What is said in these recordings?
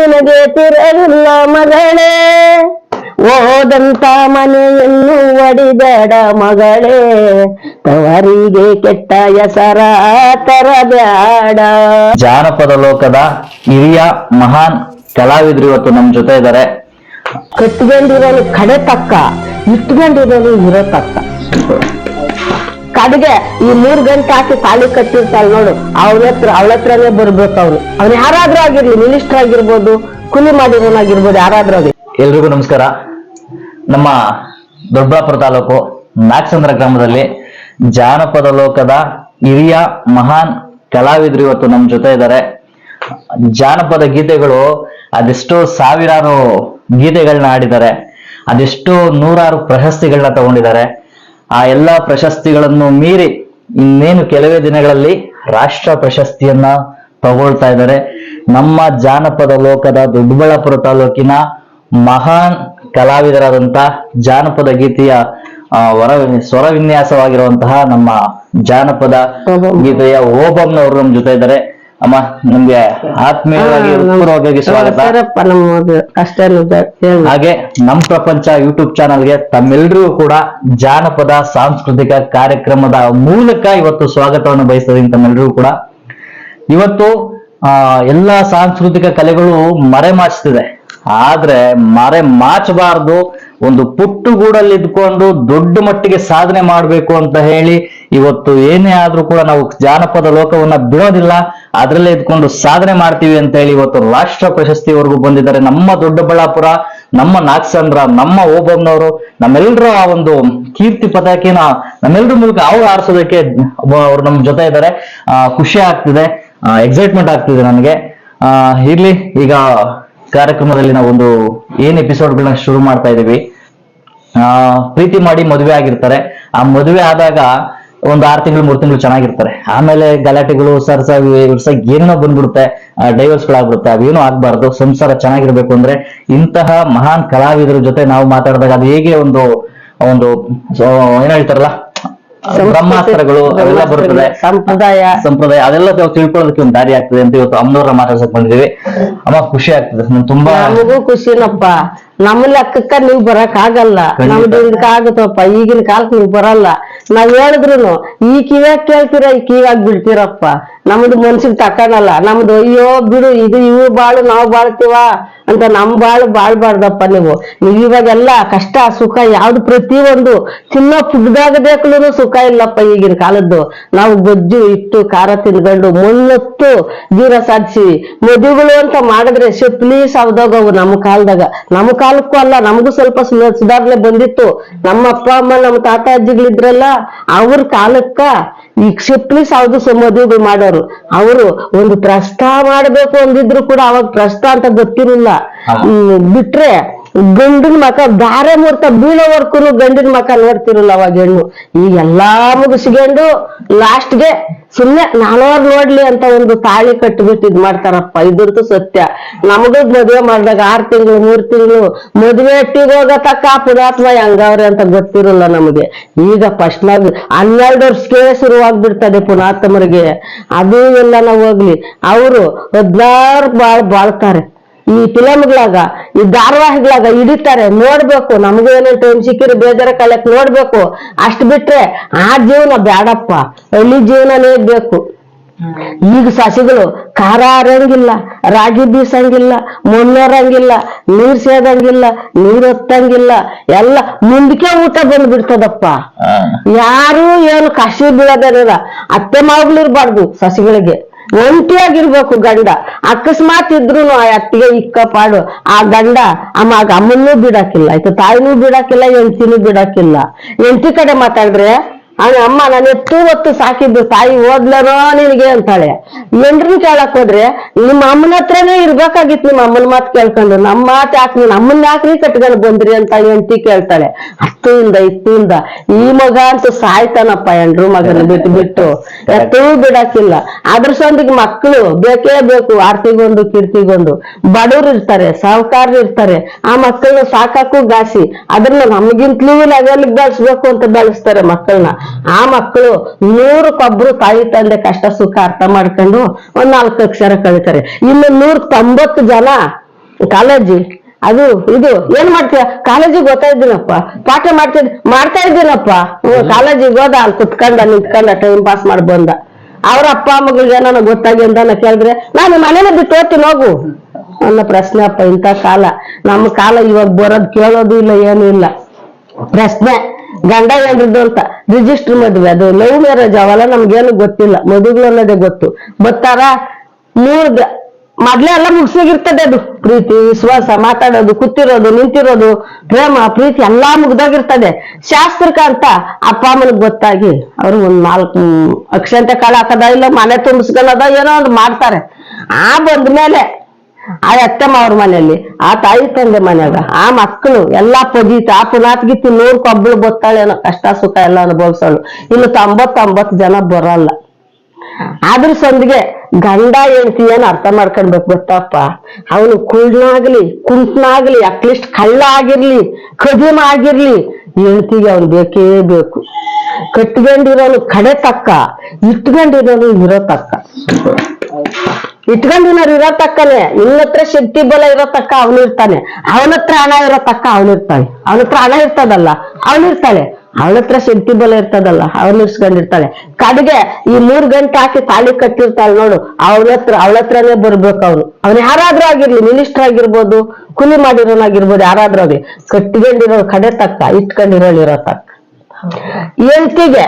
ನಿನಗೆ ತಿರಗಿಲ್ಲ ಮಗಳೇ, ಓದಂತ ಮನೆಯನ್ನು ಒಡಿಬೇಡ ಮಗಳೇ, ತವರಿಗೆ ಕೆಟ್ಟ ಹೆಸರ ತರಬೇಡ. ಜಾನಪದ ಲೋಕದ ಹಿರಿಯ ಮಹಾನ್ ಕಲಾವಿದರು ಇವತ್ತು ನಮ್ ಜೊತೆ ಇದ್ದಾರೆ. ಕಟ್ಕೊಂಡಿರೋನು ಕಡೆ ತಕ್ಕ, ಇಟ್ಕೊಂಡಿರೋನು ಇರೋ ತಕ್ಕ. ಕಡೆಗೆ ಈ 3 ಗಂಟೆ ಹಾಕಿ ತಾಳಿ ಕಟ್ಟಿರ್ತಾಳ ನೋಡು, ಅವಳ ಹತ್ರನೇ ಬರ್ಬೇಕು. ಅವ್ನು ಯಾರಾದ್ರೂ ಆಗಿರ್ಲಿ, ಮಿನಿಸ್ಟರ್ ಆಗಿರ್ಬೋದು, ಕೂಲಿ ಮಾಡಿರೋನಾಗಿರ್ಬೋದು, ಯಾರಾದ್ರೂ ಆಗಿರ್ಲಿ. ಎಲ್ರಿಗೂ ನಮಸ್ಕಾರ. ನಮ್ಮ ದೊಡ್ಡಬಳ್ಳಾಪುರ ತಾಲೂಕು ನಾಗಸಂದ್ರ ಗ್ರಾಮದಲ್ಲಿ ಜಾನಪದ ಲೋಕದ ಹಿರಿಯ ಮಹಾನ್ ಕಲಾವಿದರು ಇವತ್ತು ನಮ್ ಜೊತೆ ಇದ್ದಾರೆ. ಜಾನಪದ ಗೀತೆಗಳು ಅದೆಷ್ಟೋ ಸಾವಿರಾರು ಗೀತೆಗಳನ್ನ ಆಡಿದ್ದಾರೆ, ಅದೆಷ್ಟೋ ನೂರಾರು ಪ್ರಶಸ್ತಿಗಳನ್ನ ತಗೊಂಡಿದ್ದಾರೆ. ಆ ಎಲ್ಲಾ ಪ್ರಶಸ್ತಿಗಳನ್ನು ಮೀರಿ ಇನ್ನೇನು ಕೆಲವೇ ದಿನಗಳಲ್ಲಿ ರಾಷ್ಟ್ರ ಪ್ರಶಸ್ತಿಯನ್ನ ತಗೊಳ್ತಾ ಇದ್ದಾರೆ. ನಮ್ಮ ಜಾನಪದ ಲೋಕದ ದೊಡ್ಡಬಳ್ಳಾಪುರ ತಾಲೂಕಿನ ಮಹಾನ್ ಕಲಾವಿದರಾದಂತ ಜಾನಪದ ಗೀತೆಯ ಸ್ವರ ವಿನ್ಯಾಸವಾಗಿರುವಂತಹ ನಮ್ಮ ಜಾನಪದ ಗೀತೆಯ ಓಬಮ್ನವರು ನಮ್ಮ ಜೊತೆ ಇದ್ದಾರೆ. ಅಮ್ಮ, ನಮ್ಗೆ ಆತ್ಮೀಯವಾಗಿ ಹೃತ್ಪೂರ್ವಕವಾಗಿ ಸ್ವಾಗತ. ಹಾಗೆ ನಮ್ ಪ್ರಪಂಚ ಯೂಟ್ಯೂಬ್ ಚಾನಲ್ಗೆ ತಮ್ಮೆಲ್ಲರಿಗೂ ಕೂಡ ಜಾನಪದ ಸಾಂಸ್ಕೃತಿಕ ಕಾರ್ಯಕ್ರಮದ ಮೂಲಕ ಇವತ್ತು ಸ್ವಾಗತವನ್ನು ಬಯಸ್ತದೆ. ತಮ್ಮೆಲ್ಲರಿಗೂ ಕೂಡ ಇವತ್ತು ಎಲ್ಲಾ ಸಾಂಸ್ಕೃತಿಕ ಕಲೆಗಳು ಮರೆಮಾಚ್ತಿದೆ, ಆದ್ರೆ ಮಾಚಬಾರ್ದು. ಒಂದು ಪುಟ್ಟುಗೂಡಲ್ಲಿ ಇದ್ಕೊಂಡು ದೊಡ್ಡ ಮಟ್ಟಿಗೆ ಸಾಧನೆ ಮಾಡ್ಬೇಕು ಅಂತ ಹೇಳಿ ಇವತ್ತು ಏನೇ ಆದ್ರೂ ಕೂಡ ನಾವು ಜಾನಪದ ಲೋಕವನ್ನ ಬಿಡೋದಿಲ್ಲ, ಅದ್ರಲ್ಲೇ ಇದ್ಕೊಂಡು ಸಾಧನೆ ಮಾಡ್ತೀವಿ ಅಂತ ಹೇಳಿ ಇವತ್ತು ರಾಷ್ಟ್ರ ಪ್ರಶಸ್ತಿವರೆಗೂ ಬಂದಿದ್ದಾರೆ. ನಮ್ಮ ದೊಡ್ಡಬಳ್ಳಾಪುರ, ನಮ್ಮ ನಾಗಸಂದ್ರ, ನಮ್ಮ ಓಬಮ್ನವರು ನಮ್ಮೆಲ್ಲರ ಆ ಒಂದು ಕೀರ್ತಿ ಪತಾಕಿನ ನಮ್ಮೆಲ್ಲರ ಮೂಲಕ ಅವ್ರು ಆರಿಸೋದಕ್ಕೆ ಅವ್ರು ನಮ್ ಜೊತೆ ಇದ್ದಾರೆ. ಖುಷಿ ಆಗ್ತಿದೆ, ಎಕ್ಸೈಟ್ಮೆಂಟ್ ಆಗ್ತಿದೆ ನನಗೆ. ಇರ್ಲಿ, ಈಗ ಕಾರ್ಯಕ್ರಮದಲ್ಲಿ ನಾವೊಂದು ಏನ್ ಎಪಿಸೋಡ್ಗಳನ್ನ ಶುರು ಮಾಡ್ತಾ ಇದೀವಿ. ಪ್ರೀತಿ ಮಾಡಿ ಮದುವೆ ಆಗಿರ್ತಾರೆ. ಆ ಮದುವೆ ಆದಾಗ ಒಂದು 6 ತಿಂಗಳು 3 ತಿಂಗಳು ಚೆನ್ನಾಗಿರ್ತಾರೆ. ಆಮೇಲೆ ಗಲಾಟೆಗಳು, ಏನೇನೋ ಬಂದ್ಬಿಡುತ್ತೆ, ಡೈವರ್ಸ್ಗಳಾಗ್ಬಿಡುತ್ತೆ. ಅವೇನೋ ಆಗ್ಬಾರ್ದು. ಸಂಸಾರ ಚೆನ್ನಾಗಿರ್ಬೇಕು ಅಂದ್ರೆ ಇಂತಹ ಮಹಾನ್ ಕಲಾವಿದರ ಜೊತೆ ನಾವು ಮಾತಾಡಿದಾಗ ಅದು ಹೇಗೆ ಒಂದು ಏನ್ ಹೇಳ್ತಾರಲ್ಲ, ಬ್ರಹ್ಮಾಸ್ತ್ರಗಳು ಅವೆಲ್ಲ ಬರ್ತದೆ, ಸಂಪ್ರದಾಯ ಅದೆಲ್ಲ ತಿಳ್ಕೊಳ್ಳೋದಕ್ಕೆ ಒಂದು ದಾರಿ ಆಗ್ತದೆ ಅಂತ ಇವತ್ತು ಅಮ್ಮನವ್ರ ಮಾತಾಡ್ಸಕ್ ಬಂದಿದ್ದೀವಿ. ಅಮ್ಮ, ಖುಷಿ ಆಗ್ತದೆ. ತುಂಬಾ ನಮಗೂ ಖುಷಿನಪ್ಪ. ನಮ್ಮ ಲೆಕ್ಕಕ್ಕ ನೀವ್ ಬರಕ್ ಆಗಲ್ಲ, ನಮ್ದು ಆಗುತ್ತಪ್ಪ. ಈಗಿನ ಕಾಲಕ್ಕೆ ನೀವ್ ಬರಲ್ಲ. ನಾವ್ ಹೇಳಿದ್ರು ಈ ಕಿವ್ಯಾಗ ಕೇಳ್ತೀರ, ಈ ಕಿವ್ಯಾಗ ಬಿಡ್ತೀರಪ್ಪ. ನಮ್ದು ಮನ್ಸಿಗೆ ತಕಣಲ್ಲ. ನಮ್ದು ಅಯ್ಯೋ ಬಿಡು, ಇವು ಬಾಳು ನಾವು ಬಾಳ್ತೀವ ಅಂತ ನಮ್ ಬಾಳ್ಬಾರ್ದಪ್ಪ. ನೀವು ಇವಾಗೆಲ್ಲ ಕಷ್ಟ ಸುಖ ಯಾವ್ದು ಪ್ರತಿಯೊಂದು ತಿನ್ನೋ ಫುಡ್ದಾಗದೇಕ್ಲೂ ಸುಖ ಇಲ್ಲಪ್ಪ ಈಗಿನ ಕಾಲದ್ದು. ನಾವು ಗೊಜ್ಜು ಇಟ್ಟು ಖಾರ ತಿನ್ಕೊಂಡು ಮುನ್ನೊತ್ತು ಜೀರ ಸಾಧಿಸಿವಿ. ಮದುವೆಗಳು ಅಂತ ಮಾಡಿದ್ರೆ ಶಪ್ಲಿ ಸವ್ದೋಗವು ನಮ್ಮ ಕಾಲದಾಗ. ನಮ್ಮ ಕಾಲಕ್ಕೂ ಅಲ್ಲ, ನಮಗೂ ಸ್ವಲ್ಪ ಸುಧಾರಣೆ ಬಂದಿತ್ತು. ನಮ್ಮ ಅಪ್ಪ ಅಮ್ಮ, ನಮ್ಮ ತಾತ ಅಜ್ಜಿಗಳಿದ್ರಲ್ಲ, ಅವ್ರ ಕಾಲಕ್ಕ ಈ ಕ್ಷಿಪ್ಲಿ ಸಾವ್ದು ಮದುವೆಗಳು ಮಾಡೋರು. ಅವರು ಒಂದು ಪ್ರಸ್ತಾವ ಮಾಡ್ಬೇಕು ಅಂದಿದ್ರು ಕೂಡ ಅವಾಗ ಪ್ರಸ್ತಾವ ಅಂತ ಗೊತ್ತಿರಲಿಲ್ಲ. ಬಿಟ್ರೆ ಗಂಡಿನ ಮಕ ದಾರೆ ಮುರ್ತ ಬೀಳೋವರ್ಕು ಗಂಡಿನ ಮಕ ನೋಡ್ತಿರಲ್ಲ ಅವಾಗ ಹೆಣ್ಣು. ಈಗೆಲ್ಲಾ ಮುಗಿಸ್ಕೊಂಡು ಲಾಸ್ಟ್ಗೆ ಸುಮ್ನೆ ನಾನೋರ್ ನೋಡ್ಲಿ ಅಂತ ಒಂದು ತಾಳಿ ಕಟ್ಟಿಬಿಟ್ಟು ಇದ್ ಮಾಡ್ತಾರಪ್ಪ. ಇದಂತೂ ಸತ್ಯ. ನಮಗ ಮದುವೆ ಮಾಡಿದಾಗ 6 ತಿಂಗಳು 3 ತಿಂಗಳು ಮದುವೆ ಅಟ್ಟಿಗೆ ಹೋಗತಕ್ಕ ಪುರಾತ್ಮ ಹೆಂಗವ್ರೆ ಅಂತ ಗೊತ್ತಿರಲ್ಲ ನಮಗೆ. ಈಗ ಫಸ್ಟ್ನಾಗ 12 ವರ್ಷಕ್ಕೆ ಶುರುವಾಗ್ಬಿಡ್ತದೆ ಪುನಾತ್ಮರಿಗೆ. ಅದು ಎಲ್ಲ ನಾವು ಹೋಗ್ಲಿ, ಅವರು 16 ಬಾಳ್ತಾರೆ. ಈ ಫಿಲಮ್ಗಳಾಗ, ಈ ಧಾರಾವಾಹಿಗಳಾಗ ಹಿಡಿತಾರೆ, ನೋಡ್ಬೇಕು. ನಮಗೂ ಏನೋ ಟೈಮ್ ಸಿಕ್ಕಿರಿ ಬೇಜಾರ ಕಲೆಕ್ ನೋಡ್ಬೇಕು. ಅಷ್ಟ್ ಬಿಟ್ರೆ ಆ ಜೀವನ ಬ್ಯಾಡಪ್ಪ, ಹಳ್ಳಿ ಜೀವನನೇ ಬೇಕು. ಈಗ ಸಸಿಗಳು ಖಾರ ಅರಂಗಿಲ್ಲ, ರಾಗಿ ಬೀಸಂಗಿಲ್ಲ, ಮಣ್ಣೋರಂಗಿಲ್ಲ, ನೀರ್ ಸೇದಂಗಿಲ್ಲ, ನೀರ್ ಹೊತ್ತಂಗಿಲ್ಲ. ಎಲ್ಲ ಮುಂದಕ್ಕೆ ಊಟ ಬಂದ್ಬಿಡ್ತದಪ್ಪ. ಯಾರು ಏನು ಕಸಿ ಬೀಳೋದಿಲ್ಲ. ಅತ್ತೆ ಮಾವುಗಳಿರ್ಬಾರ್ದು ಸಸಿಗಳಿಗೆ. ಒಂಟಿಯಾಗಿರ್ಬೇಕು ಗಂಡ. ಅಕಸ್ಮಾತ್ ಇದ್ರು ಆ ಅತ್ತಿಗೆ ಇಕ್ಕಪಾಡು. ಆ ಗಂಡ ಅಮ್ಮನ್ನೂ ಬಿಡಾಕಿಲ್ಲ, ಆಯ್ತು ತಾಯಿನೂ ಬಿಡಾಕಿಲ್ಲ, ಹೆಂಡತಿನೂ ಬಿಡಾಕಿಲ್ಲ. ಹೆಂಡತಿ ಕಡೆ ಮಾತಾಡಿದ್ರೆ ಅಮ್ಮ ನಾನು ಎಷ್ಟು ಹೊತ್ತು ಸಾಕಿದ್ದು, ತಾಯಿ ಓದ್ಲರೋ ನಿನಗೆ ಅಂತಾಳೆ. ಎಂಡ್ರನ್ ಕೇಳಕ್ ಹೋದ್ರೆ ನಿಮ್ಮ ಅಮ್ಮನ ಹತ್ರನೇ ಇರ್ಬೇಕಾಗಿತ್ತು, ನಿಮ್ಮ ಅಮ್ಮನ ಮಾತು ಕೇಳ್ಕೊಂಡು. ನಮ್ಮ ಮಾತು ಯಾಕೆ, ನೀನ್ ಅಮ್ಮನ್ ಯಾಕ್ರಿ ಕಟ್ಕೊಂಡು ಬಂದ್ರಿ ಅಂತ ಹೆಂಡತಿ ಕೇಳ್ತಾಳೆ. ಇತ್ತಿಂದ ಈ ಮಗ ಅಂತೂ ಸಾಯ್ತಾನಪ್ಪ, ಎಂಡ್ರು ಮಗನ ಬಿಟ್ಟು ಎತ್ತೂ ಬಿಡಾಕಿಲ್ಲ. ಅದ್ರ ಸಂದಿಗೆ ಮಕ್ಕಳು ಬೇಕೇ ಬೇಕು. ಆರ್ತಿಗೊಂದು ಕೀರ್ತಿಗೊಂದು. ಬಡವ್ರು ಇರ್ತಾರೆ, ಸಾಹುಕಾರರು ಇರ್ತಾರೆ. ಆ ಮಕ್ಕಳನ್ನ ಸಾಕಾಕು ಗಾಸಿ, ಅದ್ರನ್ನ ನಮಗಿಂತಲೂ ಲೆವೆಲ್ಗೆ ಬೆಳೆಸ್ಬೇಕು ಅಂತ ಬೆಳೆಸ್ತಾರೆ ಮಕ್ಕಳನ್ನ. ಆ ಮಕ್ಕಳು 100ಕ್ಕೊಬ್ರು ತಾಯಿ ತಂದೆ ಕಷ್ಟ ಸುಖ ಅರ್ಥ ಮಾಡ್ಕೊಂಡು 1 4 ಅಕ್ಷರ ಕಲಿತಾರೆ. ಇನ್ನು 190 ಜನ ಕಾಲೇಜಿ ಅದು ಇದು ಏನ್ ಮಾಡ್ತೀಯ ಕಾಲೇಜಿಗೆ ಓದ್ತಾ ಇದ್ದೀನಪ್ಪ ಪಾಠ ಮಾಡ್ತಾ ಇದ್ದೀನಪ್ಪ ಕಾಲೇಜಿಗೆ ಹೋದ ಅಲ್ಲಿ ಕುತ್ಕೊಂಡ ನಿಂತ್ಕೊಂಡ ಟೈಮ್ ಪಾಸ್ ಮಾಡಿ ಬಂದ ಅವ್ರ ಅಪ್ಪ ಮಗಳಿಗೆ ಏನೋ ಗೊತ್ತಾಗಿ ಅಂತ ಕೇಳಿದ್ರೆ ನಾನು ಮನೇನೆ ಬಿಟ್ಟು ಹೋಗ್ತೀನಿ ಹೋಗು ಅನ್ನೋ ಪ್ರಶ್ನೆ ಅಪ್ಪ ಇಂಥ ಕಾಲ ನಮ್ಮ ಕಾಲ ಇವಾಗ ಬರೋದ್ ಕೇಳೋದು ಇಲ್ಲ ಏನೂ ಇಲ್ಲ ಪ್ರಶ್ನೆ ಗಂಡ ಏನ್ರದ್ದು ಅಂತ ರಿಜಿಸ್ಟರ್ ಮದ್ವೆ ಅದು ಲವ್ ಮ್ಯಾರೇಜ್ ಅವೆಲ್ಲ ನಮ್ಗೇನು ಗೊತ್ತಿಲ್ಲ ಮದುವೆ ಅನ್ನೋದೇ ಗೊತ್ತು ಬರ್ತಾರ ಮೊದ್ಲೇ ಎಲ್ಲ ಮುಗಿಸೋಗಿರ್ತದೆ ಅದು ಪ್ರೀತಿ ವಿಶ್ವಾಸ ಮಾತಾಡೋದು ಕೂತಿರೋದು ನಿಂತಿರೋದು ಪ್ರೇಮ ಪ್ರೀತಿ ಎಲ್ಲಾ ಮುಗ್ದೋಗಿರ್ತದೆ ಶಾಸ್ತ್ರಕ್ಕ ಅಂತ ಅಪ್ಪ ಅಮ್ಮನಿಗೆ ಗೊತ್ತಾಗಿ ಅವ್ರು ಒಂದ್ 4 ಅಕ್ಷಂತೆ ಕಾಲ ಹಾಕದ ಇಲ್ಲ ಮನೆ ತುಂಬಿಸ್ಕೊಳ್ಳೋದ ಏನೋ ಒಂದು ಮಾಡ್ತಾರೆ ಬಂದ್ಮೇಲೆ ಆ ಅತ್ತಮ್ಮ ಅವ್ರ ಮನೆಯಲ್ಲಿ ಆ ತಾಯಿ ತಂದೆ ಮನ್ಯಾಗ ಆ ಮಕ್ಕಳು ಎಲ್ಲಾ ಪದೀತ ಆ ಪುನಾತ್ಗಿತ್ತು 100 ಕೊಬ್ಬಳು ಬತ್ತಾಳೇನೋ ಕಷ್ಟ ಸುಖ ಎಲ್ಲ ಅನುಭವಿಸೋಳು ಇನ್ನು 90 ಜನ ಬರಲ್ಲ ಅದ್ರ ಸಂದಿಗೆ ಗಂಡ ಹೆಂಡತಿ ಏನ್ ಅರ್ಥ ಮಾಡ್ಕೊಳ್ಬೇಕು ಗೊತ್ತಪ್ಪ ಅವನು ಕುಳ್ನಾಗ್ಲಿ ಕುಂಟ್ನಾಗ್ಲಿ ಅಟ್ಲೀಸ್ಟ್ ಕಳ್ಳ ಆಗಿರ್ಲಿ ಕದಿಮ ಆಗಿರ್ಲಿ ಹೆಂಡತಿಗೆ ಅವ್ನು ಬೇಕೇ ಬೇಕು ಕಟ್ಕೊಂಡಿರೋನು ಕಡೆ ತಕ್ಕ ಇಟ್ಕೊಂಡಿರೋನು ಇರೋ ತಕ್ಕ ಇಟ್ಕೊಂಡಿನವ್ರು ಇರೋ ತಕ್ಕನೆ ಇನ್ನತ್ರ ಶಕ್ತಿ ಬಲ ಇರೋ ತಕ್ಕ ಅವನು ಇರ್ತಾನೆ ಅವನತ್ರ ಹಣ ಇರೋ ತಕ್ಕ ಅವನಿರ್ತಾಳೆ ಅವನತ್ರ ಹಣ ಇರ್ತದಲ್ಲ ಅವನಿರ್ತಾಳೆ ಅವಳತ್ರ ಶಕ್ತಿ ಬಲ ಇರ್ತದಲ್ಲ ಅವನು ಇರ್ಸ್ಕೊಂಡಿರ್ತಾಳೆ ಕಡೆಗೆ ಈ 3 ಗಂಟೆ ಹಾಕಿ ತಾಳಿ ಕಟ್ಟಿರ್ತಾಳೆ ನೋಡು ಅವಳತ್ರನೇ ಬರ್ಬೇಕು ಅವನು ಯಾರಾದ್ರೂ ಆಗಿರ್ಲಿ ಮಿನಿಸ್ಟರ್ ಆಗಿರ್ಬೋದು ಕೂಲಿ ಮಾಡಿರೋನಾಗಿರ್ಬೋದು ಯಾರಾದ್ರೂ ಆಗ್ಲಿ ಕಟ್ಕೊಂಡಿರೋ ಕಡೆ ತಕ್ಕ ಇಟ್ಕೊಂಡಿರೋಳು ಇರೋ ತಕ್ಕ ಹೆಂಡತಿಗೆ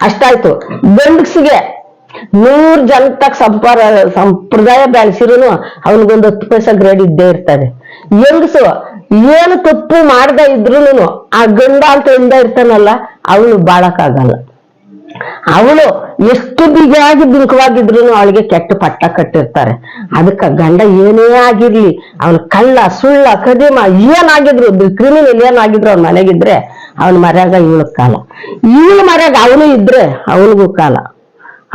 ಅಷ್ಟಾಯ್ತು ಗಂಡಸಿಗೆ 100 ಜನ ತಕ್ಕ ಸಂಪ್ರದಾಯ ಬೆಳೆಸಿರೋನು ಅವನಿಗೊಂದು 10 ಪೈಸೆ ಗ್ರೇಡ್ ಇದ್ದೇ ಇರ್ತದೆ ಹೆಂಗಸು ಏನು ತಪ್ಪು ಮಾಡ್ದ ಇದ್ರುನು ಆ ಗಂಡ ಅಂತ ಇಂದ ಇರ್ತಾನಲ್ಲ ಅವಳು ಬಾಳಕ್ಕಾಗಲ್ಲ ಅವಳು ಎಷ್ಟು ಬಿಗಿಯಾಗಿ ಬಿಂಕವಾಗಿದ್ರು ಅವಳಿಗೆ ಕೆಟ್ಟ ಪಟ್ಟ ಕಟ್ಟಿರ್ತಾರೆ ಅದಕ್ಕ ಗಂಡ ಏನೇ ಆಗಿರ್ಲಿ ಅವನು ಕಳ್ಳ ಸುಳ್ಳ ಕದಿಮ ಏನಾಗಿದ್ರು ಕ್ರಿಮಿನಲ್ ಏನಾಗಿದ್ರು ಅವ್ನ ಮನೆಗಿದ್ರೆ ಅವನ ಮರ್ಯಾಗ ಇವಳ ಕಾಲ ಇವಳ ಮರ್ಯಾಗ ಅವನು ಇದ್ರೆ ಅವನಿಗೂ ಕಾಲ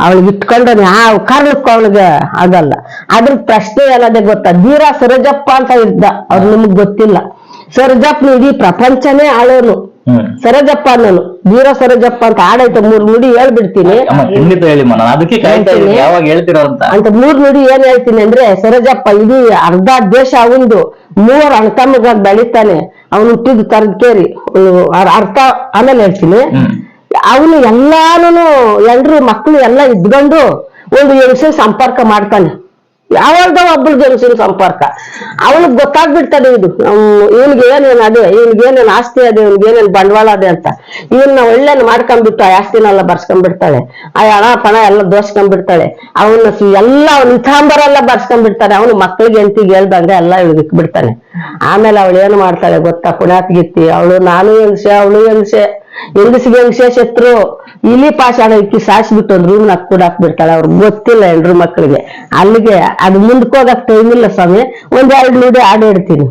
ಅವಳಿಗೆ ಇಟ್ಕೊಂಡ್ರೆ ಯಾವ ಕಾರಣಕ್ಕೂ ಅವಳಿಗೆ ಆಗಲ್ಲ ಅದ್ರ ಪ್ರಶ್ನೆ ಏನದೇ ಗೊತ್ತಾ ಧೀರ ಸರೋಜಪ್ಪ ಅಂತ ಇದ್ದ ಅವ್ರು ನಿಮಗ್ ಗೊತ್ತಿಲ್ಲ ಸರೋಜಪ್ಪ ಇಡೀ ಪ್ರಪಂಚನೇ ಆಳೋನು ಸರೋಜಪ್ಪ ಅನ್ನೋನು ಧೀರ ಸರೋಜಪ್ಪ ಅಂತ ಆಡೈತೆ 3 ನುಡಿ ಹೇಳ್ಬಿಡ್ತೀನಿ ಅಂತ 3 ನುಡಿ ಏನ್ ಹೇಳ್ತೀನಿ ಅಂದ್ರೆ ಸರೋಜಪ್ಪ ಇಡೀ ಅರ್ಧ ದೇಶ ಅವಂದು 3 ಅಣ್ತಮ್ಮಗ ಬೆಳಿತಾನೆ ಅವನು ಹುಟ್ಟಿದ್ ತರಕೇರಿ ಅರ್ಥ ಆಮೇಲೆ ಹೇಳ್ತೀನಿ ಅವನು ಎಲ್ಲಾನು ಎಲ್ರು ಮಕ್ಕಳು ಎಲ್ಲ ಇದ್ಕೊಂಡು ಒಂದು ಹೆಂಗಸಿನ ಸಂಪರ್ಕ ಮಾಡ್ತಾನೆ ಯಾವಾಗ್ದೋ ಒಬ್ಬಳು ಹೆಂಗಸಿನ ಸಂಪರ್ಕ ಅವನಿಗೆ ಗೊತ್ತಾಗ್ಬಿಡ್ತದೆ ಇದು ಇವನ್ಗೆ ಏನೇನ್ ಅದೇ ಇವನ್ಗೆ ಏನೇನ್ ಆಸ್ತಿ ಅದೇ ಇವನ್ಗೆ ಏನೇನ್ ಬಂಡವಾಳ ಅದೇ ಅಂತ ಇವನ್ನ ಒಳ್ಳೆನ್ ಮಾಡ್ಕೊಂಡ್ಬಿಟ್ಟು ಆ ಆಸ್ತಿನೆಲ್ಲ ಬರ್ಸ್ಕೊಂಡ್ಬಿಡ್ತಾಳೆ ಆ ಹಣ ಪಣ ಎಲ್ಲ ದೋಸ್ಕೊಂಡ್ಬಿಡ್ತಾಳೆ ಅವನ್ನ ಎಲ್ಲ ನಿತಾಂಬರ ಎಲ್ಲ ಬರ್ಸ್ಕೊಂಡ್ಬಿಡ್ತಾನೆ ಅವನು ಮಕ್ಳಿಗೆ ಹೆಂಡತಿಗೆ ಹೇಳ್ದಂಗೆ ಎಲ್ಲ ಇವಳಿಗೆ ಇಟ್ಬಿಡ್ತಾನೆ ಆಮೇಲೆ ಅವಳು ಏನು ಮಾಡ್ತಾಳೆ ಗೊತ್ತಾ ಪುಣ್ಯಾತ್ಗಿತ್ತಿ ಅವಳು ನಾನು ಹೆಂಗಸೆ ಅವಳು ಹೆಂಗಸಿಗೆ ಹೆಂಗಸೆ ಶತ್ರು ಇಲಿ ಪಾಷಾಣ ಇಕ್ಕಿ ಸಾಯಿಸ್ಬಿಟ್ಟು ಒಂದ್ ರೂಮ್ ಕೂಡಾಕ್ ಬಿಡ್ತಾಳೆ ಅವ್ರಿಗೆ ಗೊತ್ತಿಲ್ಲ ಎಲ್ರು ಮಕ್ಕಳಿಗೆ ಅಲ್ಲಿಗೆ ಅದು ಮುಂದಕ್ಕೆ ಹೋಗಕ್ ಟೈಮ್ ಇಲ್ಲ ಸ್ವಾಮಿ 1-2 ನುಡಿ ಹಾಡು ಹೇಳ್ತೀನಿ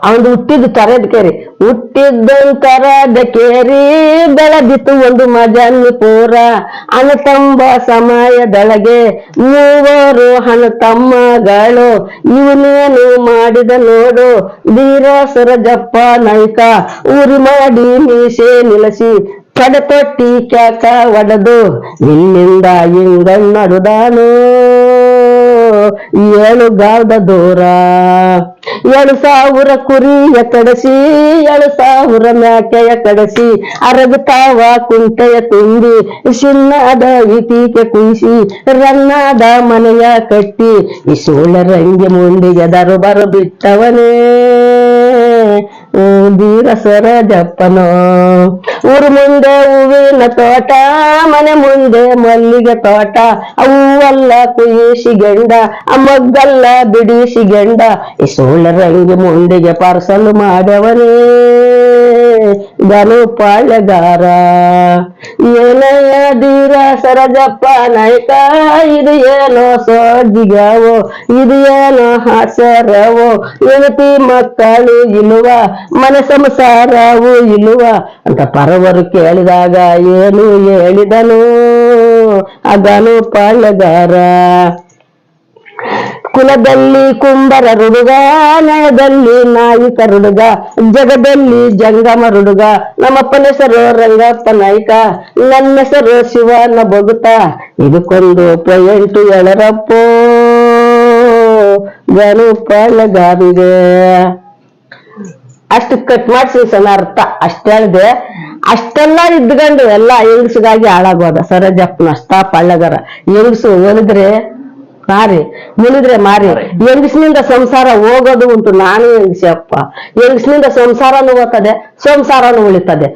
ಅವನು ಹುಟ್ಟಿದ್ದು ತರದ ಕೇರಿ ಹುಟ್ಟಿದ್ದಂತರದ ಕೇರಿ ಬೆಳೆದಿತ್ತು ಒಂದು ಮಜಾನಿ ಪೂರ ಅಣ್ಣ ತಂಬ ಸಮಯದೊಳಗೆ 3 ಹಣ ತಮ್ಮಗಳು ಇವನೇನು ಮಾಡಿದ ನೋಡು ಧೀರ ಸರೋಜಪ್ಪ ನಾಯ್ಕ ಊರಿ ಮಾಡಿ ಮೀಸೆ ನಿಲ್ಲಿಸಿ ಕಡತೊಟ್ಟಿ ಕ್ಯಾಕ ಒಡೆದು ಇಲ್ಲಿಂದ ಹಿಂಗಣ್ಣಡುದಾನು 7 ಗಾಲ್ದ ದೂರ 7,000 ಕುರಿಯ ಕಡಸಿ 7,000 ಮ್ಯಾಕೆಯ ಕಡಸಿ ಅರಗುತ್ತಾವ ಕುಂಟೆಯ ತುಂಬಿ ಚಿನ್ನದ ಇಟಿಕೆ ಕುಯಿಸಿ ರನ್ನಾದ ಮನೆಯ ಕಟ್ಟಿ ಈ ಸೋಳರಂಗಿ ಮುಂದಿಗೆ ದರುಬರು ಬಿಟ್ಟವನೇ ಧೀರ ಸರೋಜಪ್ಪನೋ ಊರು ಮುಂದೆ ಹೂವಿನ ತೋಟ ಮನೆ ಮುಂದೆ ಮಲ್ಲಿಗೆ ತೋಟ ಅವೆಲ್ಲ ಕುಯಿಸಿ ಗಂಡ ಮಗ್ಗಲ್ಲ ಬಿಡಿಸಿ ಗಂಡ ಈ ಸೋಳರಂಗಿ ಮುಂದಿಗೆ ಪಾರ್ಸಲ್ ಮಾಡವನೇ ಗನು ಪಾಳ್ಯಗಾರ ಏನಯ್ಯ ಧೀರ ಸರೋಜಪ್ಪ ನಾಯ್ಕ ಇದು ಏನೋ ಸೋಜಿಗಾವೋ ಇದು ಏನೋ ಹಾಸರವೋ ಹೆಂಡತಿ ಮಕ್ಕಳು ಇಲ್ಲುವ ಮನೆ ಸಂಸಾರವು ಇಲ್ಲುವ ಅಂತ ಪರವರು ಕೇಳಿದಾಗ ಏನು ಹೇಳಿದನು ಅಗನು ಪಾಳ್ಯಗಾರ ಕುಲದಲ್ಲಿ ಕುಂಬರರುಡುಗ ನಯದಲ್ಲಿ ನಾಯಿಕರುಡುಗ ಜಗದಲ್ಲಿ ಜಂಗಮರುಡುಗ ನಮ್ಮಪ್ಪನ ಹೆಸರು ರಂಗಪ್ಪ ನಾಯ್ಕ ನನ್ನ ಹೆಸರು ಶಿವನ ಬಗುತ ಇದಕ್ಕೊಂದು ಪಾಯಿಂಟ್ 7ರಪ್ಪೋ ಗಣಪನಗಂಗೆ ಅಷ್ಟು ಕಟ್ ಮಾಡ್ಸಿ ಸಣ್ಣ ಅರ್ಥ ಅಷ್ಟ ಹೇಳ್ದೆ. ಅಷ್ಟೆಲ್ಲ ಇದ್ಕೊಂಡು ಎಲ್ಲ ಹೆಂಗಸಿಗಾಗಿ ಹಾಳಾಗೋದ ಸರೋಜಪ್ಪನ ಅಷ್ಟ ಪಳ್ಳಗರ. ಹೆಂಗಸು ಒಲಿದ್ರೆ ಮಾರಿ ಮುಳಿದ್ರೆ ಮಾರಿ. ಹೆಂಗಸಿನಿಂದ ಸಂಸಾರ ಹೋಗೋದು ಉಂಟು. ನಾನು ಹೆಂಗಸಿ ಅಪ್ಪ, ಹೆಂಗಸಿನಿಂದ ಸಂಸಾರನೂ ಹೋಗ್ತದೆ, ಸಂಸಾರನೂ ಉಳಿತದೆ.